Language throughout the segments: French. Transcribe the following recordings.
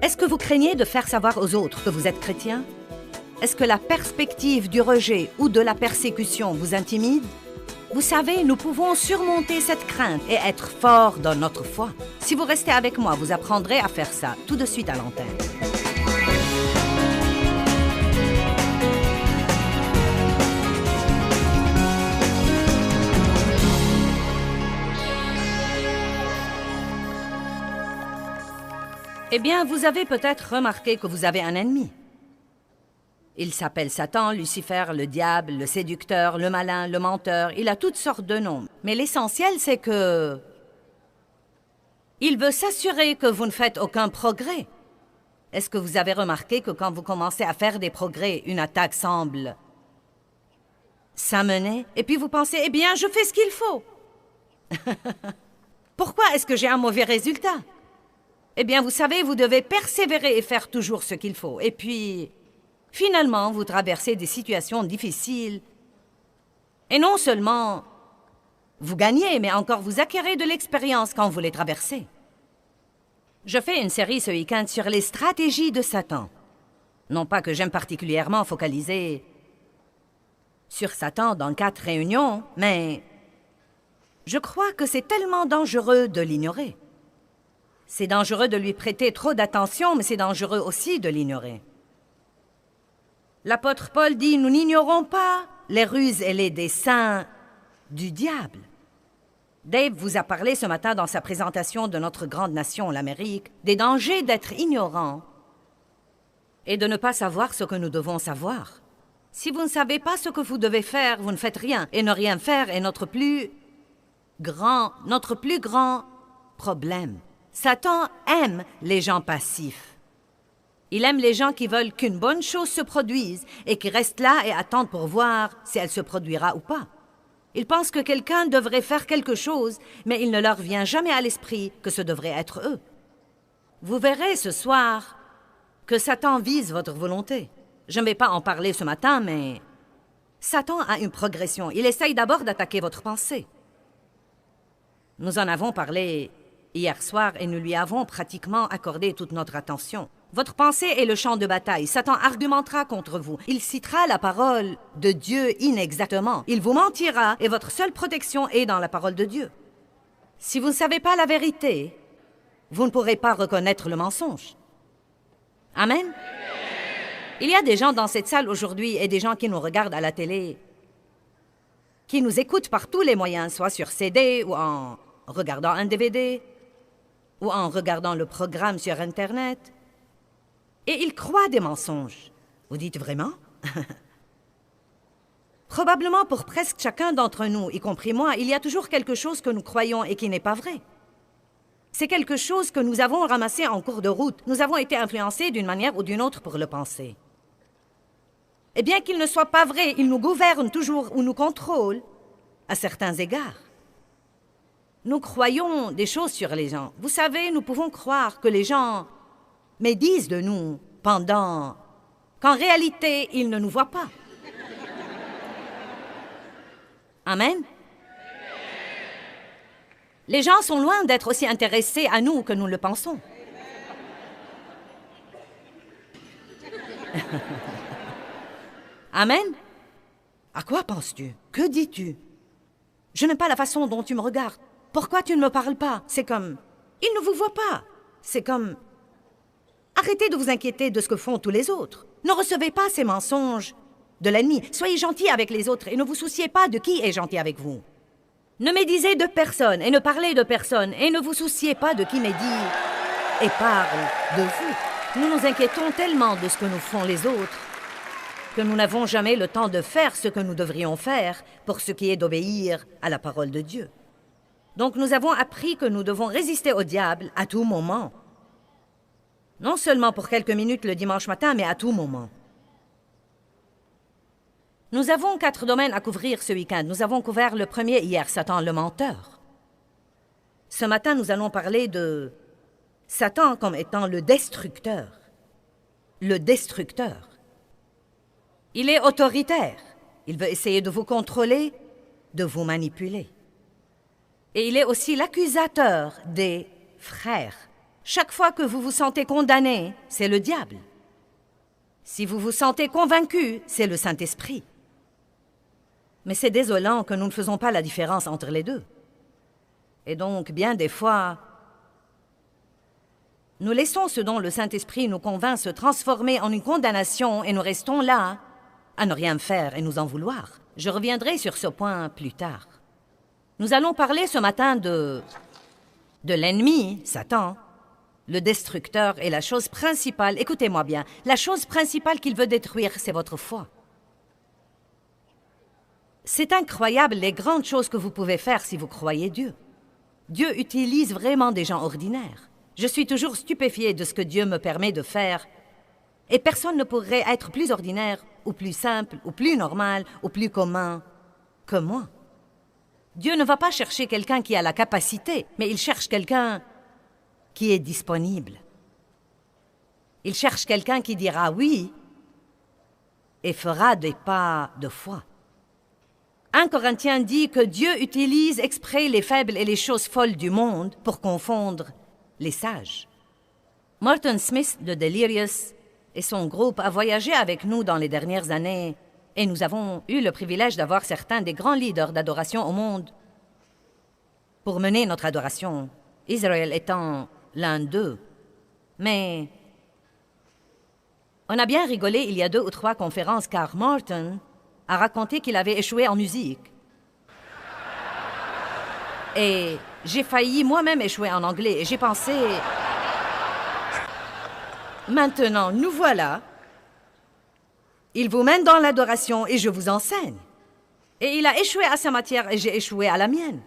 Est-ce que vous craignez de faire savoir aux autres que vous êtes chrétien? Est-ce que la perspective du rejet ou de la persécution vous intimide? Vous savez, nous pouvons surmonter cette crainte et être forts dans notre foi. Si vous restez avec moi, vous apprendrez à faire ça tout de suite à l'antenne. Eh bien, vous avez peut-être remarqué que vous avez un ennemi. Il s'appelle Satan, Lucifer, le diable, le séducteur, le malin, le menteur. Il a toutes sortes de noms. Mais l'essentiel, c'est que... il veut s'assurer que vous ne faites aucun progrès. Est-ce que vous avez remarqué que quand vous commencez à faire des progrès, une attaque semble s'amener, et puis vous pensez, eh bien, je fais ce qu'il faut. Pourquoi est-ce que j'ai un mauvais résultat? Eh bien, vous savez, vous devez persévérer et faire toujours ce qu'il faut. Et puis, finalement, vous traversez des situations difficiles. Et non seulement vous gagnez, mais encore vous acquérez de l'expérience quand vous les traversez. Je fais une série ce week-end sur les stratégies de Satan. Non pas que j'aime particulièrement focaliser sur Satan dans 4 réunions, mais je crois que c'est tellement dangereux de l'ignorer. C'est dangereux de lui prêter trop d'attention, mais c'est dangereux aussi de l'ignorer. L'apôtre Paul dit, nous n'ignorons pas les ruses et les desseins du diable. Dave vous a parlé ce matin dans sa présentation de notre grande nation, l'Amérique, des dangers d'être ignorant et de ne pas savoir ce que nous devons savoir. Si vous ne savez pas ce que vous devez faire, vous ne faites rien. Et ne rien faire est notre plus grand problème. Satan aime les gens passifs. Il aime les gens qui veulent qu'une bonne chose se produise et qui restent là et attendent pour voir si elle se produira ou pas. Ils pensent que quelqu'un devrait faire quelque chose, mais il ne leur vient jamais à l'esprit que ce devrait être eux. Vous verrez ce soir que Satan vise votre volonté. Je ne vais pas en parler ce matin, mais Satan a une progression. Il essaye d'abord d'attaquer votre pensée. Nous en avons parlé hier soir et nous lui avons pratiquement accordé toute notre attention. Votre pensée est le champ de bataille. Satan argumentera contre vous. Il citera la parole de Dieu inexactement. Il vous mentira et votre seule protection est dans la parole de Dieu. Si vous ne savez pas la vérité, vous ne pourrez pas reconnaître le mensonge. Amen? Il y a des gens dans cette salle aujourd'hui et des gens qui nous regardent à la télé, qui nous écoutent par tous les moyens, soit sur CD ou en regardant un DVD, ou en regardant le programme sur Internet. Et ils croient des mensonges. Vous dites vraiment? Probablement pour presque chacun d'entre nous, y compris moi, il y a toujours quelque chose que nous croyons et qui n'est pas vrai. C'est quelque chose que nous avons ramassé en cours de route. Nous avons été influencés d'une manière ou d'une autre pour le penser. Et bien qu'il ne soit pas vrai, il nous gouverne toujours ou nous contrôle à certains égards. Nous croyons des choses sur les gens. Vous savez, nous pouvons croire que les gens médisent de nous qu'en réalité, ils ne nous voient pas. Amen? Les gens sont loin d'être aussi intéressés à nous que nous le pensons. Amen? À quoi penses-tu? Que dis-tu? Je n'aime pas la façon dont tu me regardes. Pourquoi tu ne me parles pas? C'est comme... ils ne vous voient pas. C'est comme... arrêtez de vous inquiéter de ce que font tous les autres. Ne recevez pas ces mensonges de l'ennemi. Soyez gentils avec les autres et ne vous souciez pas de qui est gentil avec vous. Ne médisez de personne et ne parlez de personne et ne vous souciez pas de qui médit et parle de vous. Nous nous inquiétons tellement de ce que nous font les autres que nous n'avons jamais le temps de faire ce que nous devrions faire pour ce qui est d'obéir à la parole de Dieu. Donc nous avons appris que nous devons résister au diable à tout moment. Non seulement pour quelques minutes le dimanche matin, mais à tout moment. Nous avons 4 domaines à couvrir ce week-end. Nous avons couvert le premier hier, Satan le menteur. Ce matin, nous allons parler de Satan comme étant le destructeur. Le destructeur. Il est autoritaire. Il veut essayer de vous contrôler, de vous manipuler. Et il est aussi l'accusateur des frères Chaque fois que vous vous sentez condamné, c'est le diable. Si vous vous sentez convaincu, c'est le Saint-Esprit. Mais c'est désolant que nous ne faisons pas la différence entre les deux. Et donc, bien des fois, nous laissons ce dont le Saint-Esprit nous convainc se transformer en une condamnation et nous restons là, à ne rien faire et nous en vouloir. Je reviendrai sur ce point plus tard. Nous allons parler ce matin de l'ennemi, Satan, le destructeur, et la chose principale, écoutez-moi bien, la chose principale qu'il veut détruire, c'est votre foi. C'est incroyable les grandes choses que vous pouvez faire si vous croyez Dieu. Dieu utilise vraiment des gens ordinaires. Je suis toujours stupéfiée de ce que Dieu me permet de faire. Et personne ne pourrait être plus ordinaire, ou plus simple, ou plus normal, ou plus commun que moi. Dieu ne va pas chercher quelqu'un qui a la capacité, mais il cherche quelqu'un qui est disponible. Il cherche quelqu'un qui dira oui et fera des pas de foi. 1 Corinthiens dit que Dieu utilise exprès les faibles et les choses folles du monde pour confondre les sages. Martin Smith de Delirious et son groupe a voyagé avec nous dans les dernières années et nous avons eu le privilège d'avoir certains des grands leaders d'adoration au monde pour mener notre adoration, Israël étant l'un d'eux. Mais on a bien rigolé il y a 2 ou 3 conférences car Martin a raconté qu'il avait échoué en musique. Et j'ai failli moi-même échouer en anglais et j'ai pensé... Maintenant, nous voilà. Il vous mène dans l'adoration et je vous enseigne. Et il a échoué à sa matière et j'ai échoué à la mienne.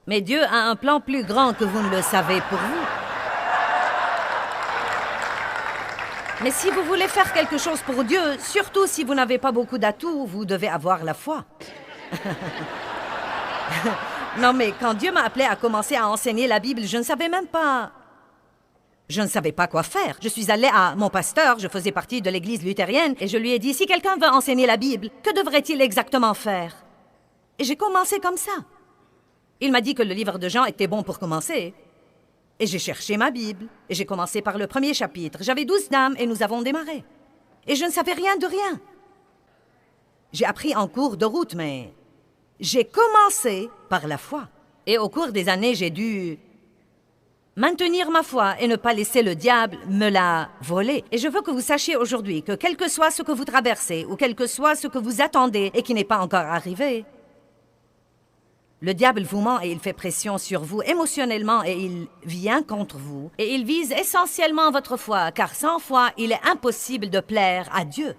Mais Dieu a un plan plus grand que vous ne le savez pour vous. Mais si vous voulez faire quelque chose pour Dieu, surtout si vous n'avez pas beaucoup d'atouts, vous devez avoir la foi. Non, mais quand Dieu m'a appelé à commencer à enseigner la Bible, je ne savais même pas... Je ne savais pas quoi faire. Je suis allée à mon pasteur, je faisais partie de l'église luthérienne, et je lui ai dit, si quelqu'un veut enseigner la Bible, que devrait-il exactement faire? Et j'ai commencé comme ça. Il m'a dit que le livre de Jean était bon pour commencer. Et j'ai cherché ma Bible, et j'ai commencé par le 1er chapitre. J'avais 12 dames, et nous avons démarré. Et je ne savais rien de rien. J'ai appris en cours de route, mais j'ai commencé par la foi. Et au cours des années, j'ai dû maintenir ma foi et ne pas laisser le diable me la voler. Et je veux que vous sachiez aujourd'hui que quel que soit ce que vous traversez, ou quel que soit ce que vous attendez et qui n'est pas encore arrivé, le diable vous ment et il fait pression sur vous émotionnellement et il vient contre vous. Et il vise essentiellement votre foi, car sans foi, il est impossible de plaire à Dieu.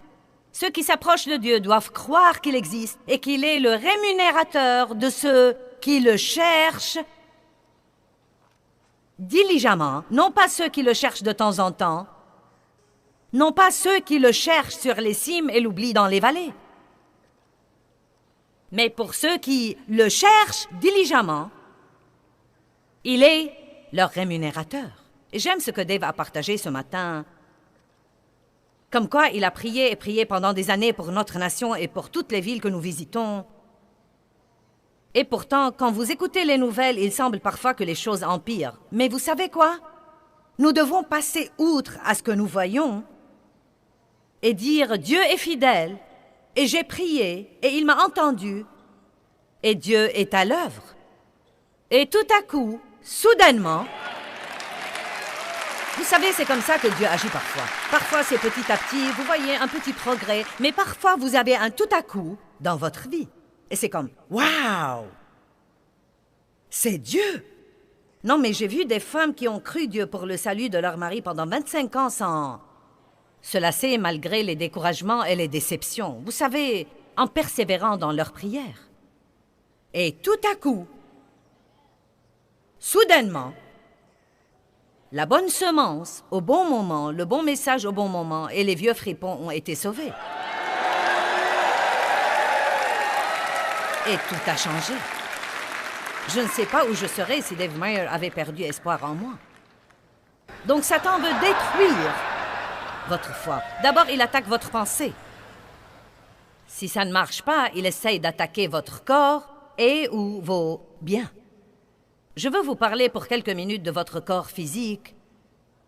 Ceux qui s'approchent de Dieu doivent croire qu'il existe et qu'il est le rémunérateur de ceux qui le cherchent diligemment, non pas ceux qui le cherchent de temps en temps, non pas ceux qui le cherchent sur les cimes et l'oublient dans les vallées, mais pour ceux qui le cherchent diligemment, il est leur rémunérateur. Et j'aime ce que Dave a partagé ce matin, comme quoi il a prié et prié pendant des années pour notre nation et pour toutes les villes que nous visitons. Et pourtant, quand vous écoutez les nouvelles, il semble parfois que les choses empirent. Mais vous savez quoi? Nous devons passer outre à ce que nous voyons et dire « Dieu est fidèle ». Et j'ai prié, et il m'a entendu, et Dieu est à l'œuvre. Et tout à coup, soudainement, vous savez, c'est comme ça que Dieu agit parfois. Parfois, c'est petit à petit, vous voyez un petit progrès, mais parfois, vous avez un tout à coup dans votre vie. Et c'est comme, waouh! C'est Dieu! Non, mais j'ai vu des femmes qui ont cru Dieu pour le salut de leur mari pendant 25 ans sans se lasser malgré les découragements et les déceptions. Vous savez, en persévérant dans leurs prières. Et tout à coup, soudainement, la bonne semence au bon moment, le bon message au bon moment, et les vieux fripons ont été sauvés. Et tout a changé. Je ne sais pas où je serais si Dave Meyer avait perdu espoir en moi. Donc Satan veut détruire votre foi. D'abord, il attaque votre pensée. Si ça ne marche pas, il essaye d'attaquer votre corps et ou vos biens. Je veux vous parler pour quelques minutes de votre corps physique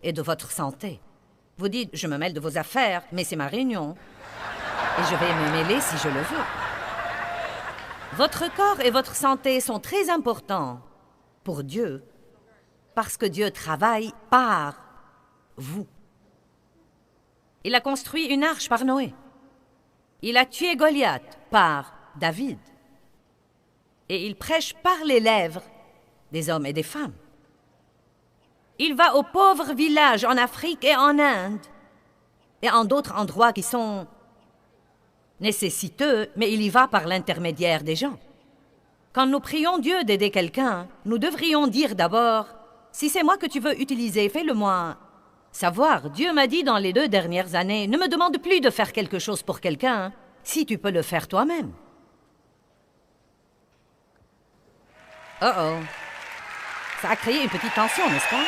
et de votre santé. Vous dites, je me mêle de vos affaires, mais c'est ma réunion. Et je vais me mêler si je le veux. Votre corps et votre santé sont très importants pour Dieu, parce que Dieu travaille par vous. Il a construit une arche par Noé. Il a tué Goliath par David. Et il prêche par les lèvres des hommes et des femmes. Il va aux pauvres villages en Afrique et en Inde et en d'autres endroits qui sont nécessiteux, mais il y va par l'intermédiaire des gens. Quand nous prions Dieu d'aider quelqu'un, nous devrions dire d'abord, si c'est moi que tu veux utiliser, fais-le-moi savoir. Dieu m'a dit dans les 2 dernières années, ne me demande plus de faire quelque chose pour quelqu'un, si tu peux le faire toi-même. Oh. Ça a créé une petite tension, n'est-ce pas?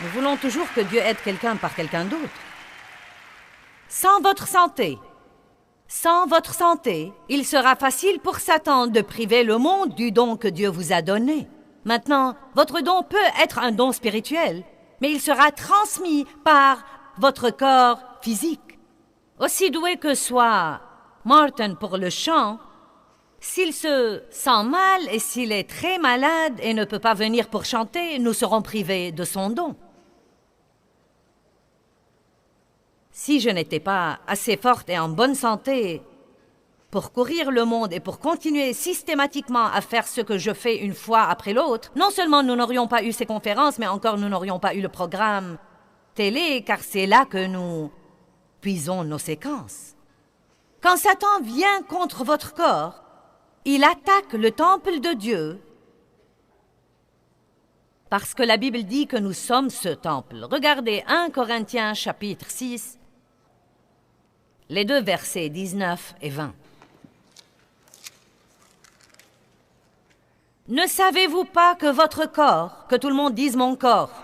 Nous voulons toujours que Dieu aide quelqu'un par quelqu'un d'autre. Sans votre santé, il sera facile pour Satan de priver le monde du don que Dieu vous a donné. Maintenant, votre don peut être un don spirituel, mais il sera transmis par votre corps physique. Aussi doué que soit Martin pour le chant, s'il se sent mal et s'il est très malade et ne peut pas venir pour chanter, nous serons privés de son don. Si je n'étais pas assez forte et en bonne santé pour courir le monde et pour continuer systématiquement à faire ce que je fais une fois après l'autre, non seulement nous n'aurions pas eu ces conférences, mais encore nous n'aurions pas eu le programme télé, car c'est là que nous puisons nos séquences. Quand Satan vient contre votre corps, il attaque le temple de Dieu parce que la Bible dit que nous sommes ce temple. Regardez 1 Corinthiens chapitre 6, les 2 versets 19 et 20. Ne savez-vous pas que votre corps, que tout le monde dise mon corps,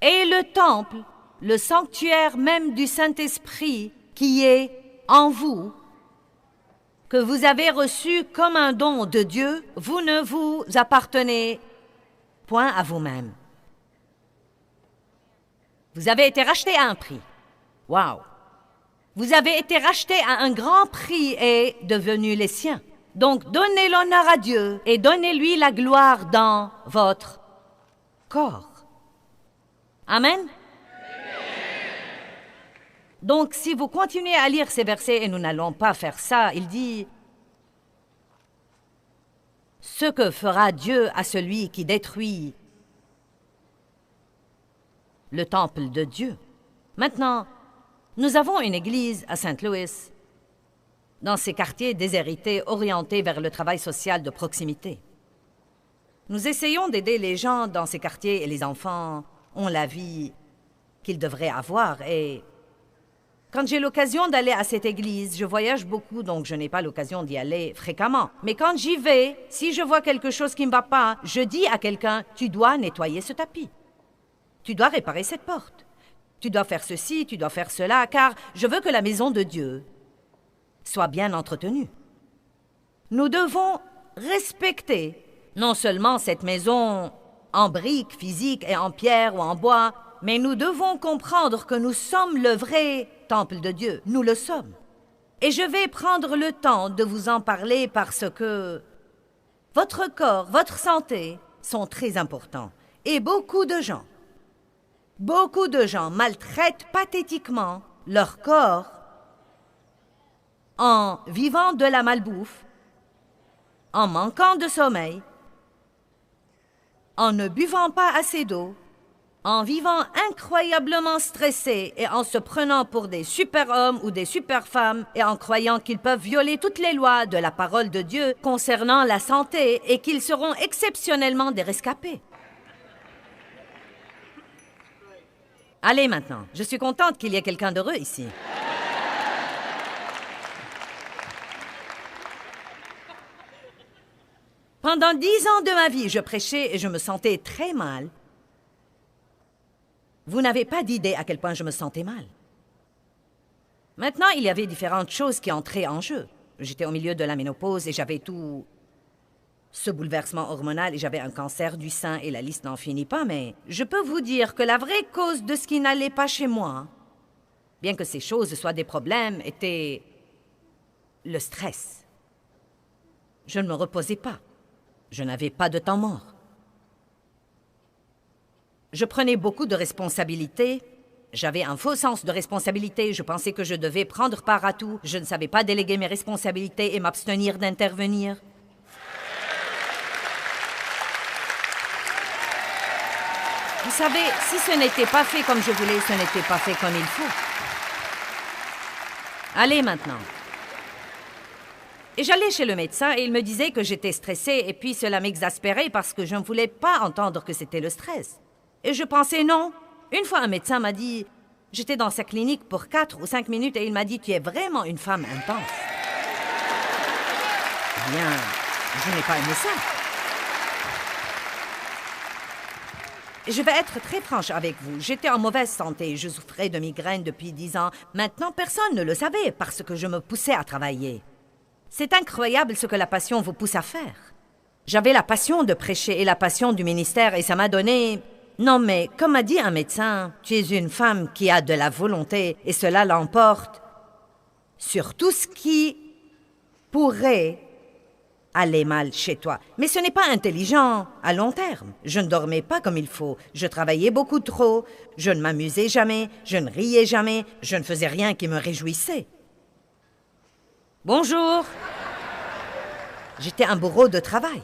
est le temple, le sanctuaire même du Saint-Esprit qui est en vous, que vous avez reçu comme un don de Dieu, vous ne vous appartenez point à vous-même. Vous avez été racheté à un prix. Wow! Vous avez été racheté à un grand prix et devenu les siens. Donc, donnez l'honneur à Dieu et donnez-lui la gloire dans votre corps. Amen? Donc, si vous continuez à lire ces versets, et nous n'allons pas faire ça, il dit « Ce que fera Dieu à celui qui détruit le temple de Dieu. » Maintenant, nous avons une église à Saint-Louis, dans ces quartiers déshérités orientés vers le travail social de proximité. Nous essayons d'aider les gens dans ces quartiers et les enfants ont la vie qu'ils devraient avoir. Et quand j'ai l'occasion d'aller à cette église, je voyage beaucoup, donc je n'ai pas l'occasion d'y aller fréquemment. Mais quand j'y vais, si je vois quelque chose qui ne va pas, je dis à quelqu'un, tu dois nettoyer ce tapis. Tu dois réparer cette porte. Tu dois faire ceci, tu dois faire cela, car je veux que la maison de Dieu soit bien entretenue. Nous devons respecter non seulement cette maison en briques physiques et en pierre ou en bois, mais nous devons comprendre que nous sommes le vrai temple de Dieu. Nous le sommes. Et je vais prendre le temps de vous en parler parce que votre corps, votre santé sont très importants. Et beaucoup de gens maltraitent pathétiquement leur corps en vivant de la malbouffe, en manquant de sommeil, en ne buvant pas assez d'eau, en vivant incroyablement stressés et en se prenant pour des super-hommes ou des super-femmes et en croyant qu'ils peuvent violer toutes les lois de la parole de Dieu concernant la santé et qu'ils seront exceptionnellement des rescapés. Allez maintenant, je suis contente qu'il y ait quelqu'un d'heureux ici. Pendant 10 ans de ma vie, je prêchais et je me sentais très mal. Vous n'avez pas d'idée à quel point je me sentais mal. Maintenant, il y avait différentes choses qui entraient en jeu. J'étais au milieu de la ménopause et j'avais tout ce bouleversement hormonal et j'avais un cancer du sein et la liste n'en finit pas, mais je peux vous dire que la vraie cause de ce qui n'allait pas chez moi, bien que ces choses soient des problèmes, était le stress. Je ne me reposais pas. Je n'avais pas de temps mort. Je prenais beaucoup de responsabilités. J'avais un faux sens de responsabilité. Je pensais que je devais prendre part à tout. Je ne savais pas déléguer mes responsabilités et m'abstenir d'intervenir. Vous savez, si ce n'était pas fait comme je voulais, ce n'était pas fait comme il faut. Allez maintenant. Et j'allais chez le médecin et il me disait que j'étais stressée et puis cela m'exaspérait parce que je ne voulais pas entendre que c'était le stress. Et je pensais non. Une fois, un médecin m'a dit... J'étais dans sa clinique pour 4 ou 5 minutes et il m'a dit « Tu es vraiment une femme intense. » Bien, je n'ai pas aimé ça. Et je vais être très franche avec vous. J'étais en mauvaise santé. Je souffrais de migraines depuis 10 ans. Maintenant, personne ne le savait parce que je me poussais à travailler. C'est incroyable ce que la passion vous pousse à faire. J'avais la passion de prêcher et la passion du ministère et ça m'a donné... Non, mais comme m'a dit un médecin, tu es une femme qui a de la volonté et cela l'emporte sur tout ce qui pourrait aller mal chez toi. Mais ce n'est pas intelligent à long terme. Je ne dormais pas comme il faut. Je travaillais beaucoup trop. Je ne m'amusais jamais. Je ne riais jamais. Je ne faisais rien qui me réjouissait. Bonjour. J'étais un bourreau de travail.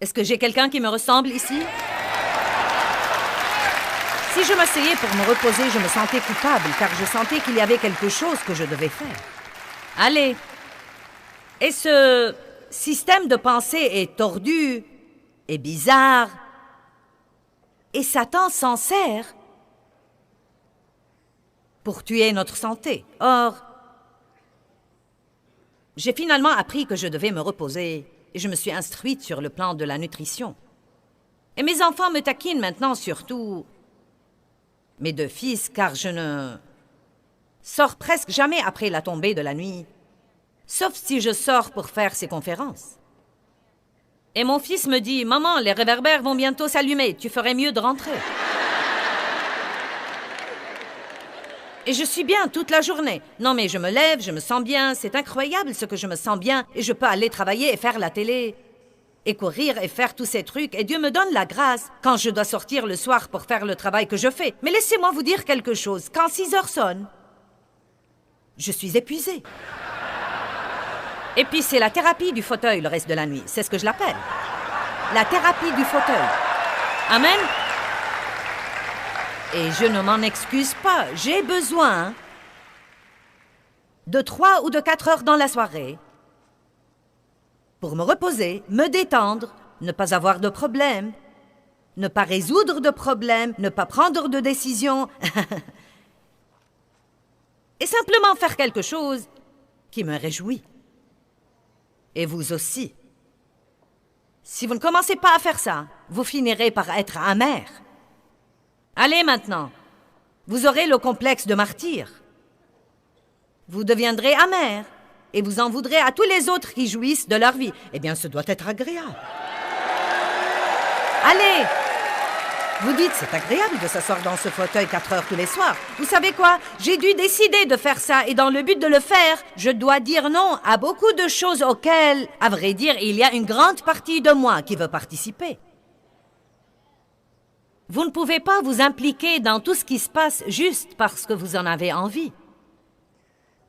Est-ce que j'ai quelqu'un qui me ressemble ici? Si je m'asseyais pour me reposer, je me sentais coupable, car je sentais qu'il y avait quelque chose que je devais faire. Allez. Et ce système de pensée est tordu, et bizarre, et Satan s'en sert pour tuer notre santé. Or, j'ai finalement appris que je devais me reposer, et je me suis instruite sur le plan de la nutrition. Et mes enfants me taquinent maintenant surtout... mes 2 fils, car je ne sors presque jamais après la tombée de la nuit, sauf si je sors pour faire ces conférences. Et mon fils me dit, « Maman, les réverbères vont bientôt s'allumer, tu ferais mieux de rentrer. » Et je suis bien toute la journée. Non, mais je me lève, je me sens bien, c'est incroyable ce que je me sens bien, et je peux aller travailler et faire la télé. Et courir et faire tous ces trucs, et Dieu me donne la grâce quand je dois sortir le soir pour faire le travail que je fais. Mais laissez-moi vous dire quelque chose. Quand 6 heures sonnent, je suis épuisée. Et puis c'est la thérapie du fauteuil le reste de la nuit. C'est ce que je l'appelle. La thérapie du fauteuil. Amen? Et je ne m'en excuse pas. J'ai besoin de 3 ou de 4 heures dans la soirée pour me reposer, me détendre, ne pas avoir de problème, ne pas résoudre de problèmes, ne pas prendre de décisions, et simplement faire quelque chose qui me réjouit. Et vous aussi. Si vous ne commencez pas à faire ça, vous finirez par être amer. Allez maintenant, vous aurez le complexe de martyr. Vous deviendrez amer. Et vous en voudrez à tous les autres qui jouissent de leur vie. Eh bien, ce doit être agréable. Allez! Vous dites, c'est agréable de s'asseoir dans ce fauteuil 4 heures tous les soirs. Vous savez quoi? J'ai dû décider de faire ça, et dans le but de le faire, je dois dire non à beaucoup de choses auxquelles, à vrai dire, il y a une grande partie de moi qui veut participer. Vous ne pouvez pas vous impliquer dans tout ce qui se passe juste parce que vous en avez envie.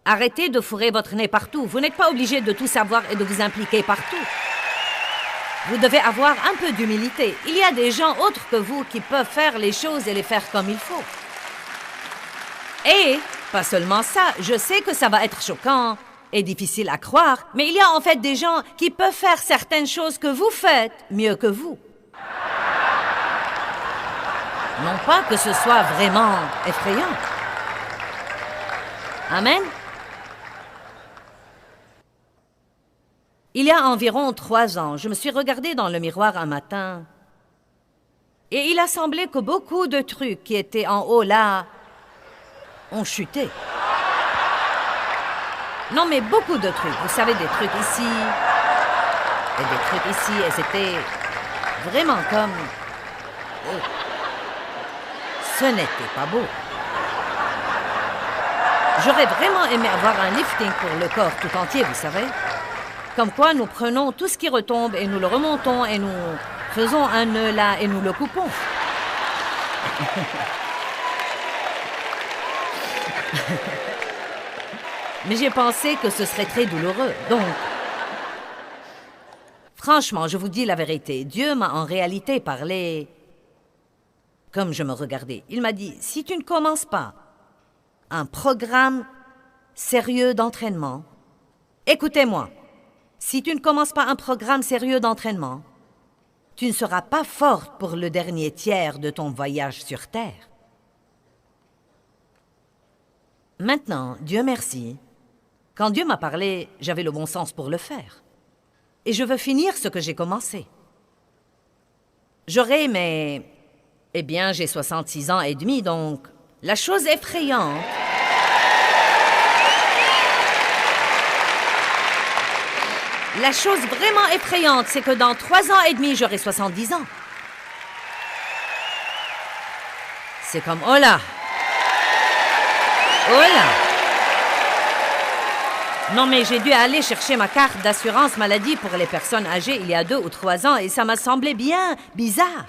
Arrêtez de fourrer votre nez partout. Vous n'êtes pas obligé de tout savoir et de vous impliquer partout. Vous devez avoir un peu d'humilité. Il y a des gens autres que vous qui peuvent faire les choses et les faire comme il faut. Et, pas seulement ça, je sais que ça va être choquant et difficile à croire, mais il y a en fait des gens qui peuvent faire certaines choses que vous faites mieux que vous. Non pas que ce soit vraiment effrayant. Amen. Il y a environ 3 ans, je me suis regardée dans le miroir un matin et il a semblé que beaucoup de trucs qui étaient en haut là ont chuté. Non, mais beaucoup de trucs. Vous savez, des trucs ici et des trucs ici et c'était vraiment comme... Oh. Ce n'était pas beau. J'aurais vraiment aimé avoir un lifting pour le corps tout entier, vous savez. Comme quoi, nous prenons tout ce qui retombe et nous le remontons et nous faisons un nœud là et nous le coupons. Mais j'ai pensé que ce serait très douloureux, donc... Franchement, je vous dis la vérité, Dieu m'a en réalité parlé... Comme je me regardais, il m'a dit, si tu ne commences pas un programme sérieux d'entraînement, écoutez-moi, si tu ne commences pas un programme sérieux d'entraînement, tu ne seras pas forte pour le dernier tiers de ton voyage sur Terre. Maintenant, Dieu merci, quand Dieu m'a parlé, j'avais le bon sens pour le faire. Et je veux finir ce que j'ai commencé. J'aurai, mais... Eh bien, j'ai 66 ans et demi, donc... La chose effrayante... La chose vraiment effrayante, c'est que dans 3 ans et demi, j'aurai 70 ans. C'est comme, oh là! Oh là! Non, mais j'ai dû aller chercher ma carte d'assurance maladie pour les personnes âgées il y a 2 ou 3 ans et ça m'a semblé bien bizarre.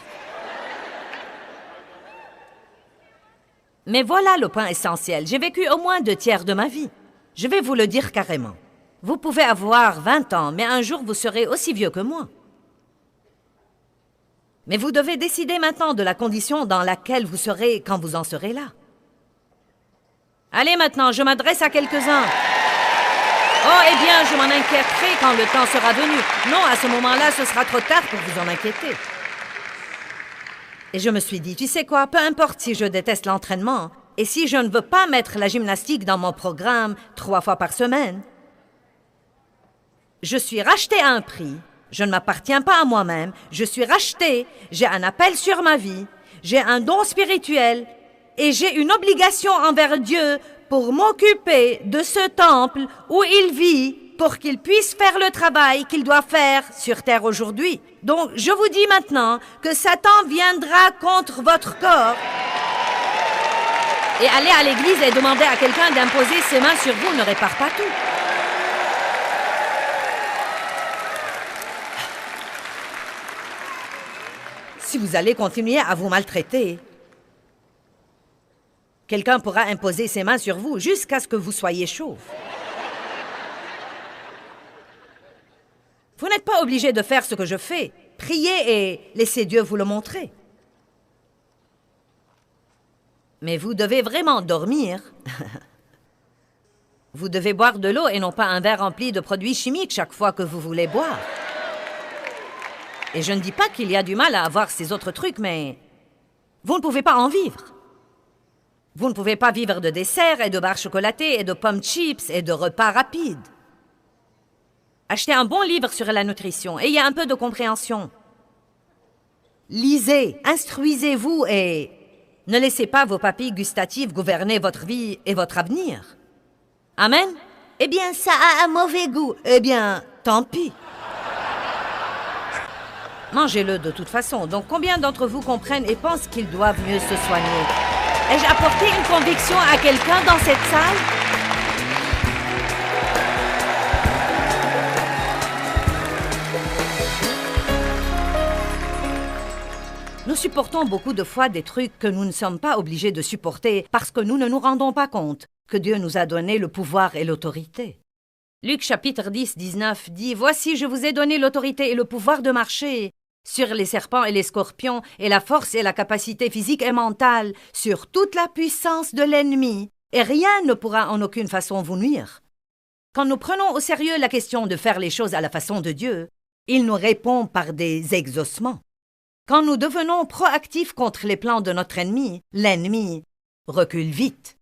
Mais voilà le point essentiel. J'ai vécu au moins 2 tiers de ma vie. Je vais vous le dire carrément. Vous pouvez avoir 20 ans, mais un jour vous serez aussi vieux que moi. Mais vous devez décider maintenant de la condition dans laquelle vous serez quand vous en serez là. Allez maintenant, je m'adresse à quelques-uns. Oh, eh bien, je m'en inquiéterai quand le temps sera venu. Non, à ce moment-là, ce sera trop tard pour vous en inquiéter. Et je me suis dit, tu sais quoi, peu importe si je déteste l'entraînement, et si je ne veux pas mettre la gymnastique dans mon programme 3 fois par semaine, je suis rachetée à un prix, je ne m'appartiens pas à moi-même, je suis rachetée, j'ai un appel sur ma vie, j'ai un don spirituel, et j'ai une obligation envers Dieu pour m'occuper de ce temple où il vit pour qu'il puisse faire le travail qu'il doit faire sur terre aujourd'hui. Donc, je vous dis maintenant que Satan viendra contre votre corps et aller à l'église et demander à quelqu'un d'imposer ses mains sur vous ne répare pas tout. Si vous allez continuer à vous maltraiter, quelqu'un pourra imposer ses mains sur vous jusqu'à ce que vous soyez chauve. Vous n'êtes pas obligé de faire ce que je fais. Priez et laissez Dieu vous le montrer. Mais vous devez vraiment dormir. Vous devez boire de l'eau et non pas un verre rempli de produits chimiques chaque fois que vous voulez boire. Et je ne dis pas qu'il y a du mal à avoir ces autres trucs, mais vous ne pouvez pas en vivre. Vous ne pouvez pas vivre de desserts et de barres chocolatées et de pommes chips et de repas rapides. Achetez un bon livre sur la nutrition, ayez un peu de compréhension. Lisez, instruisez-vous et ne laissez pas vos papilles gustatives gouverner votre vie et votre avenir. Amen? Eh bien, ça a un mauvais goût. Eh bien, tant pis. Mangez-le de toute façon. Donc, combien d'entre vous comprennent et pensent qu'ils doivent mieux se soigner? Ai-je apporté une conviction à quelqu'un dans cette salle? Nous supportons beaucoup de fois des trucs que nous ne sommes pas obligés de supporter parce que nous ne nous rendons pas compte que Dieu nous a donné le pouvoir et l'autorité. Luc chapitre 10, 19 dit « Voici, je vous ai donné l'autorité et le pouvoir de marcher sur les serpents et les scorpions et la force et la capacité physique et mentale sur toute la puissance de l'ennemi, et rien ne pourra en aucune façon vous nuire. » Quand nous prenons au sérieux la question de faire les choses à la façon de Dieu, il nous répond par des exaucements. Quand nous devenons proactifs contre les plans de notre ennemi, l'ennemi recule vite.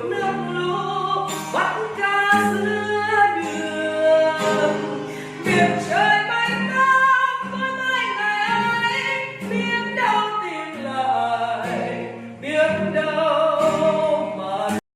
nước lũ bắt